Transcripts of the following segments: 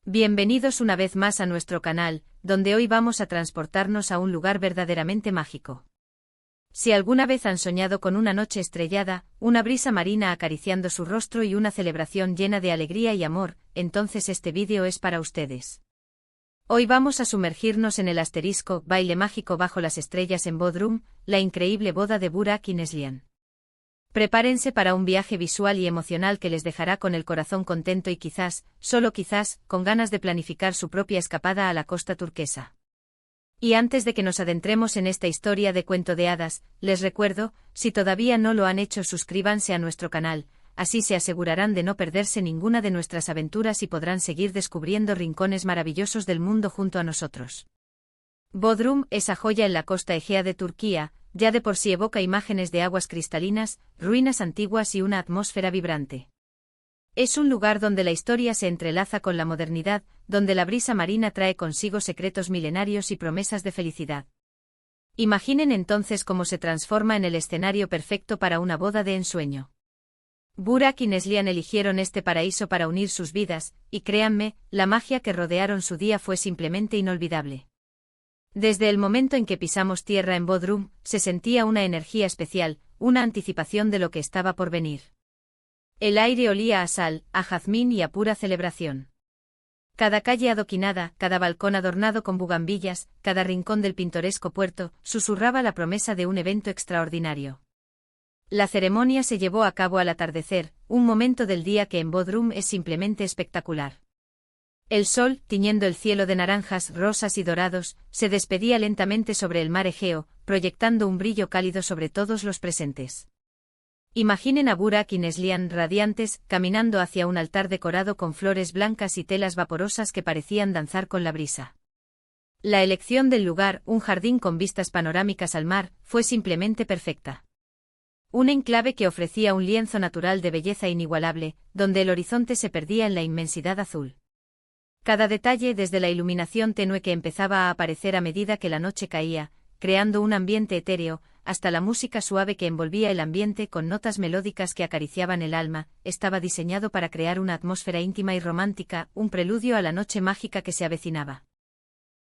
Bienvenidos una vez más a nuestro canal, donde hoy vamos a transportarnos a un lugar verdaderamente mágico. Si alguna vez han soñado con una noche estrellada, una brisa marina acariciando su rostro y una celebración llena de alegría y amor, entonces este vídeo es para ustedes. Hoy vamos a sumergirnos en el asterisco baile mágico bajo las estrellas en Bodrum, la increíble boda de Burak y Neslihan. Prepárense para un viaje visual y emocional que les dejará con el corazón contento y quizás, solo quizás, con ganas de planificar su propia escapada a la costa turquesa. Y antes de que nos adentremos en esta historia de cuento de hadas, les recuerdo, si todavía no lo han hecho, suscríbanse a nuestro canal, así se asegurarán de no perderse ninguna de nuestras aventuras y podrán seguir descubriendo rincones maravillosos del mundo junto a nosotros. Bodrum, esa joya en la costa egea de Turquía, ya de por sí evoca imágenes de aguas cristalinas, ruinas antiguas y una atmósfera vibrante. Es un lugar donde la historia se entrelaza con la modernidad, donde la brisa marina trae consigo secretos milenarios y promesas de felicidad. Imaginen entonces cómo se transforma en el escenario perfecto para una boda de ensueño. Burak y Neslihan eligieron este paraíso para unir sus vidas, y créanme, la magia que rodearon su día fue simplemente inolvidable. Desde el momento en que pisamos tierra en Bodrum, se sentía una energía especial, una anticipación de lo que estaba por venir. El aire olía a sal, a jazmín y a pura celebración. Cada calle adoquinada, cada balcón adornado con bugambillas, cada rincón del pintoresco puerto, susurraba la promesa de un evento extraordinario. La ceremonia se llevó a cabo al atardecer, un momento del día que en Bodrum es simplemente espectacular. El sol, tiñendo el cielo de naranjas, rosas y dorados, se despedía lentamente sobre el mar Egeo, proyectando un brillo cálido sobre todos los presentes. Imaginen a Burak y Neslihan radiantes, caminando hacia un altar decorado con flores blancas y telas vaporosas que parecían danzar con la brisa. La elección del lugar, un jardín con vistas panorámicas al mar, fue simplemente perfecta. Un enclave que ofrecía un lienzo natural de belleza inigualable, donde el horizonte se perdía en la inmensidad azul. Cada detalle, desde la iluminación tenue que empezaba a aparecer a medida que la noche caía, creando un ambiente etéreo, hasta la música suave que envolvía el ambiente con notas melódicas que acariciaban el alma, estaba diseñado para crear una atmósfera íntima y romántica, un preludio a la noche mágica que se avecinaba.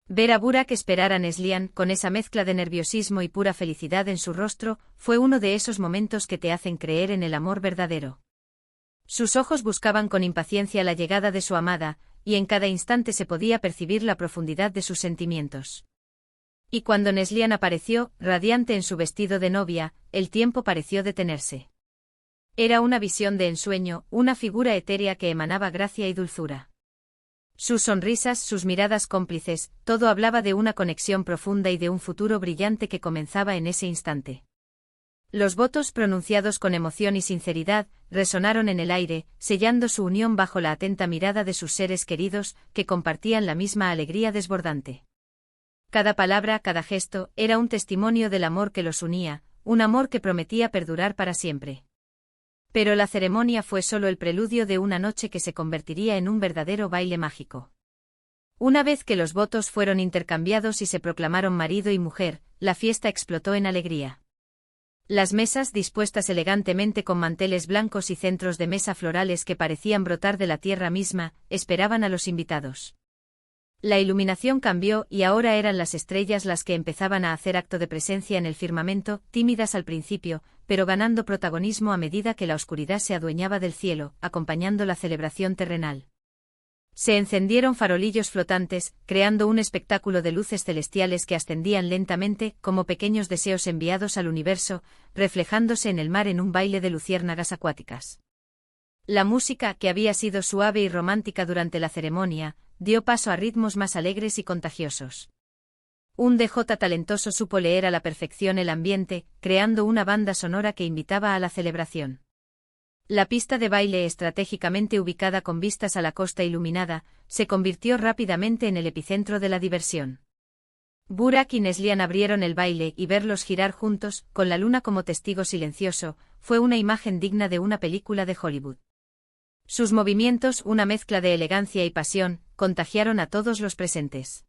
Ver a Burak esperar a Neslihan, con esa mezcla de nerviosismo y pura felicidad en su rostro, fue uno de esos momentos que te hacen creer en el amor verdadero. Sus ojos buscaban con impaciencia la llegada de su amada, y en cada instante se podía percibir la profundidad de sus sentimientos. Y cuando Neslihan apareció, radiante en su vestido de novia, el tiempo pareció detenerse. Era una visión de ensueño, una figura etérea que emanaba gracia y dulzura. Sus sonrisas, sus miradas cómplices, todo hablaba de una conexión profunda y de un futuro brillante que comenzaba en ese instante. Los votos pronunciados con emoción y sinceridad resonaron en el aire, sellando su unión bajo la atenta mirada de sus seres queridos, que compartían la misma alegría desbordante. Cada palabra, cada gesto, era un testimonio del amor que los unía, un amor que prometía perdurar para siempre. Pero la ceremonia fue solo el preludio de una noche que se convertiría en un verdadero baile mágico. Una vez que los votos fueron intercambiados y se proclamaron marido y mujer, la fiesta explotó en alegría. Las mesas, dispuestas elegantemente con manteles blancos y centros de mesa florales que parecían brotar de la tierra misma, esperaban a los invitados. La iluminación cambió y ahora eran las estrellas las que empezaban a hacer acto de presencia en el firmamento, tímidas al principio, pero ganando protagonismo a medida que la oscuridad se adueñaba del cielo, acompañando la celebración terrenal. Se encendieron farolillos flotantes, creando un espectáculo de luces celestiales que ascendían lentamente, como pequeños deseos enviados al universo, reflejándose en el mar en un baile de luciérnagas acuáticas. La música, que había sido suave y romántica durante la ceremonia, dio paso a ritmos más alegres y contagiosos. Un DJ talentoso supo leer a la perfección el ambiente, creando una banda sonora que invitaba a la celebración. La pista de baile, estratégicamente ubicada con vistas a la costa iluminada, se convirtió rápidamente en el epicentro de la diversión. Burak y Neslihan abrieron el baile y verlos girar juntos, con la luna como testigo silencioso, fue una imagen digna de una película de Hollywood. Sus movimientos, una mezcla de elegancia y pasión, contagiaron a todos los presentes.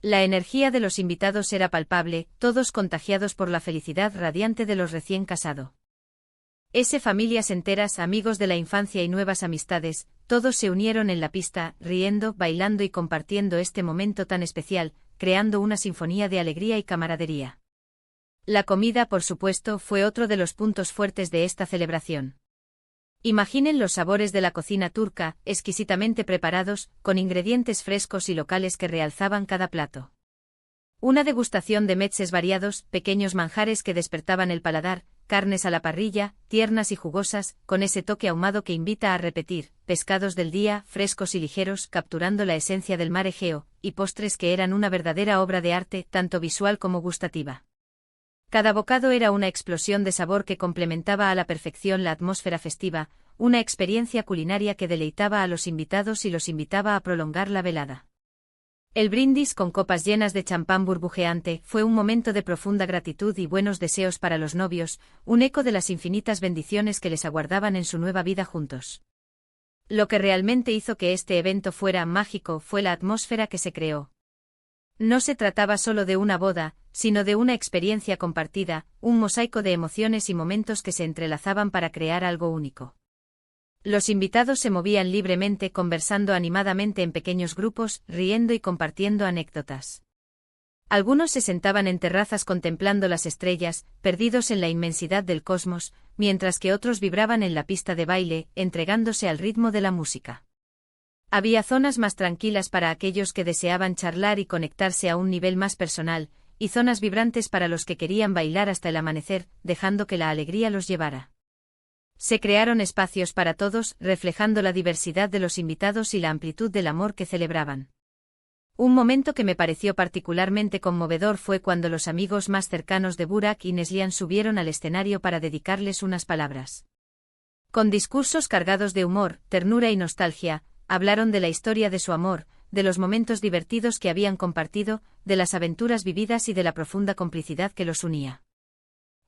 La energía de los invitados era palpable, todos contagiados por la felicidad radiante de los recién casados. Familias enteras, amigos de la infancia y nuevas amistades, todos se unieron en la pista, riendo, bailando y compartiendo este momento tan especial, creando una sinfonía de alegría y camaradería. La comida, por supuesto, fue otro de los puntos fuertes de esta celebración. Imaginen los sabores de la cocina turca, exquisitamente preparados, con ingredientes frescos y locales que realzaban cada plato. Una degustación de mezes variados, pequeños manjares que despertaban el paladar, carnes a la parrilla, tiernas y jugosas, con ese toque ahumado que invita a repetir, pescados del día, frescos y ligeros, capturando la esencia del mar Egeo, y postres que eran una verdadera obra de arte, tanto visual como gustativa. Cada bocado era una explosión de sabor que complementaba a la perfección la atmósfera festiva, una experiencia culinaria que deleitaba a los invitados y los invitaba a prolongar la velada. El brindis con copas llenas de champán burbujeante fue un momento de profunda gratitud y buenos deseos para los novios, un eco de las infinitas bendiciones que les aguardaban en su nueva vida juntos. Lo que realmente hizo que este evento fuera mágico fue la atmósfera que se creó. No se trataba solo de una boda, sino de una experiencia compartida, un mosaico de emociones y momentos que se entrelazaban para crear algo único. Los invitados se movían libremente, conversando animadamente en pequeños grupos, riendo y compartiendo anécdotas. Algunos se sentaban en terrazas contemplando las estrellas, perdidos en la inmensidad del cosmos, mientras que otros vibraban en la pista de baile, entregándose al ritmo de la música. Había zonas más tranquilas para aquellos que deseaban charlar y conectarse a un nivel más personal, y zonas vibrantes para los que querían bailar hasta el amanecer, dejando que la alegría los llevara. Se crearon espacios para todos, reflejando la diversidad de los invitados y la amplitud del amor que celebraban. Un momento que me pareció particularmente conmovedor fue cuando los amigos más cercanos de Burak y Neslihan subieron al escenario para dedicarles unas palabras. Con discursos cargados de humor, ternura y nostalgia, hablaron de la historia de su amor, de los momentos divertidos que habían compartido, de las aventuras vividas y de la profunda complicidad que los unía.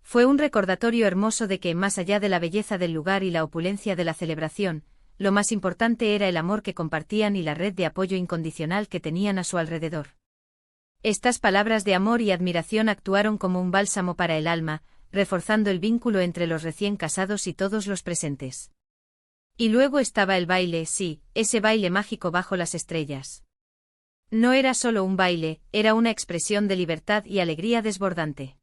Fue un recordatorio hermoso de que, más allá de la belleza del lugar y la opulencia de la celebración, lo más importante era el amor que compartían y la red de apoyo incondicional que tenían a su alrededor. Estas palabras de amor y admiración actuaron como un bálsamo para el alma, reforzando el vínculo entre los recién casados y todos los presentes. Y luego estaba el baile, sí, ese baile mágico bajo las estrellas. No era solo un baile, era una expresión de libertad y alegría desbordante.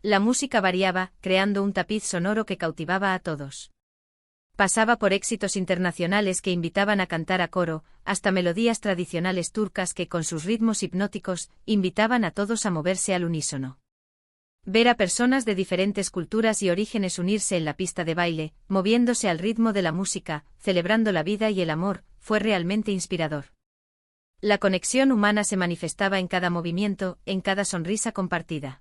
La música variaba, creando un tapiz sonoro que cautivaba a todos. Pasaba por éxitos internacionales que invitaban a cantar a coro, hasta melodías tradicionales turcas que con sus ritmos hipnóticos, invitaban a todos a moverse al unísono. Ver a personas de diferentes culturas y orígenes unirse en la pista de baile, moviéndose al ritmo de la música, celebrando la vida y el amor, fue realmente inspirador. La conexión humana se manifestaba en cada movimiento, en cada sonrisa compartida.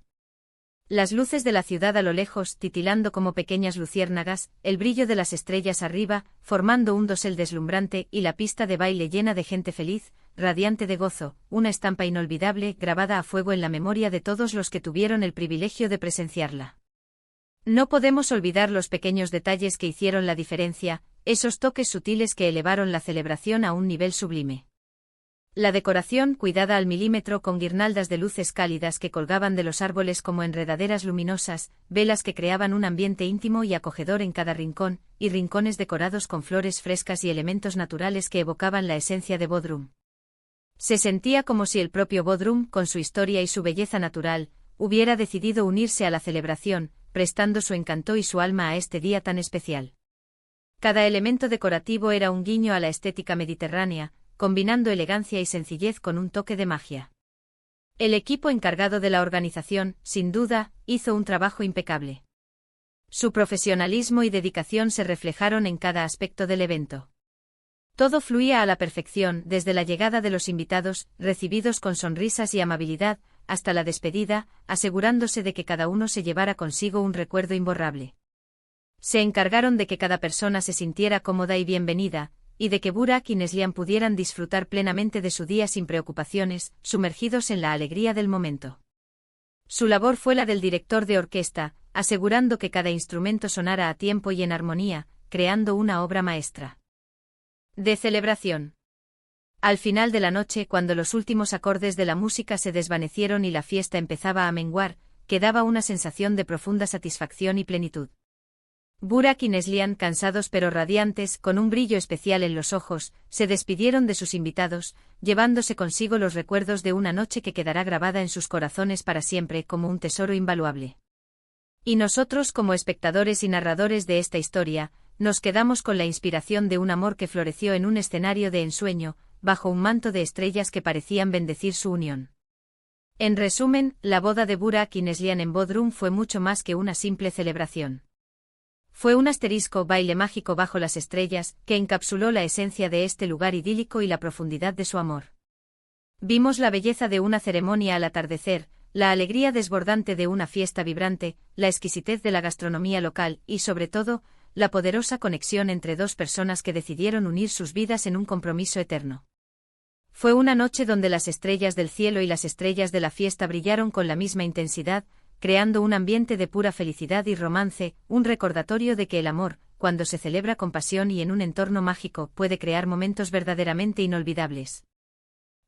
Las luces de la ciudad a lo lejos, titilando como pequeñas luciérnagas, el brillo de las estrellas arriba, formando un dosel deslumbrante, y la pista de baile llena de gente feliz, radiante de gozo, una estampa inolvidable, grabada a fuego en la memoria de todos los que tuvieron el privilegio de presenciarla. No podemos olvidar los pequeños detalles que hicieron la diferencia, esos toques sutiles que elevaron la celebración a un nivel sublime. La decoración, cuidada al milímetro con guirnaldas de luces cálidas que colgaban de los árboles como enredaderas luminosas, velas que creaban un ambiente íntimo y acogedor en cada rincón, y rincones decorados con flores frescas y elementos naturales que evocaban la esencia de Bodrum. Se sentía como si el propio Bodrum, con su historia y su belleza natural, hubiera decidido unirse a la celebración, prestando su encanto y su alma a este día tan especial. Cada elemento decorativo era un guiño a la estética mediterránea, combinando elegancia y sencillez con un toque de magia. El equipo encargado de la organización, sin duda, hizo un trabajo impecable. Su profesionalismo y dedicación se reflejaron en cada aspecto del evento. Todo fluía a la perfección, desde la llegada de los invitados, recibidos con sonrisas y amabilidad, hasta la despedida, asegurándose de que cada uno se llevara consigo un recuerdo imborrable. Se encargaron de que cada persona se sintiera cómoda y bienvenida, y de que Burak y Neslihan pudieran disfrutar plenamente de su día sin preocupaciones, sumergidos en la alegría del momento. Su labor fue la del director de orquesta, asegurando que cada instrumento sonara a tiempo y en armonía, creando una obra maestra. De celebración. Al final de la noche, cuando los últimos acordes de la música se desvanecieron y la fiesta empezaba a menguar, quedaba una sensación de profunda satisfacción y plenitud. Burak y Neslihan, cansados pero radiantes, con un brillo especial en los ojos, se despidieron de sus invitados, llevándose consigo los recuerdos de una noche que quedará grabada en sus corazones para siempre como un tesoro invaluable. Y nosotros, como espectadores y narradores de esta historia, nos quedamos con la inspiración de un amor que floreció en un escenario de ensueño, bajo un manto de estrellas que parecían bendecir su unión. En resumen, la boda de Burak y Neslihan en Bodrum fue mucho más que una simple celebración. Fue un baile mágico bajo las estrellas, que encapsuló la esencia de este lugar idílico y la profundidad de su amor. Vimos la belleza de una ceremonia al atardecer, la alegría desbordante de una fiesta vibrante, la exquisitez de la gastronomía local y, sobre todo, la poderosa conexión entre dos personas que decidieron unir sus vidas en un compromiso eterno. Fue una noche donde las estrellas del cielo y las estrellas de la fiesta brillaron con la misma intensidad, creando un ambiente de pura felicidad y romance, un recordatorio de que el amor, cuando se celebra con pasión y en un entorno mágico, puede crear momentos verdaderamente inolvidables.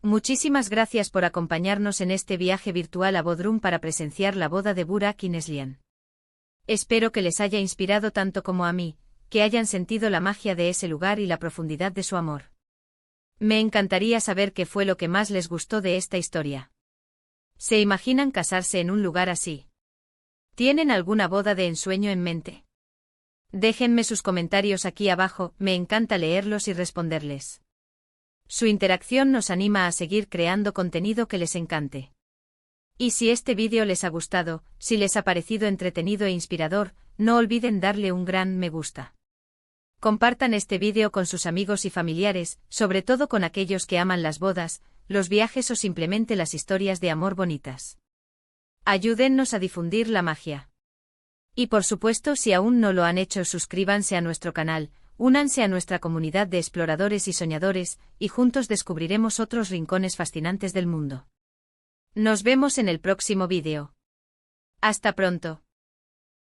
Muchísimas gracias por acompañarnos en este viaje virtual a Bodrum para presenciar la boda de Burak y Neslihan. Espero que les haya inspirado tanto como a mí, que hayan sentido la magia de ese lugar y la profundidad de su amor. Me encantaría saber qué fue lo que más les gustó de esta historia. ¿Se imaginan casarse en un lugar así? ¿Tienen alguna boda de ensueño en mente? Déjenme sus comentarios aquí abajo, me encanta leerlos y responderles. Su interacción nos anima a seguir creando contenido que les encante. Y si este vídeo les ha gustado, si les ha parecido entretenido e inspirador, no olviden darle un gran me gusta. Compartan este vídeo con sus amigos y familiares, sobre todo con aquellos que aman las bodas, los viajes o simplemente las historias de amor bonitas. Ayúdennos a difundir la magia. Y por supuesto, si aún no lo han hecho, suscríbanse a nuestro canal, únanse a nuestra comunidad de exploradores y soñadores, y juntos descubriremos otros rincones fascinantes del mundo. Nos vemos en el próximo vídeo. Hasta pronto.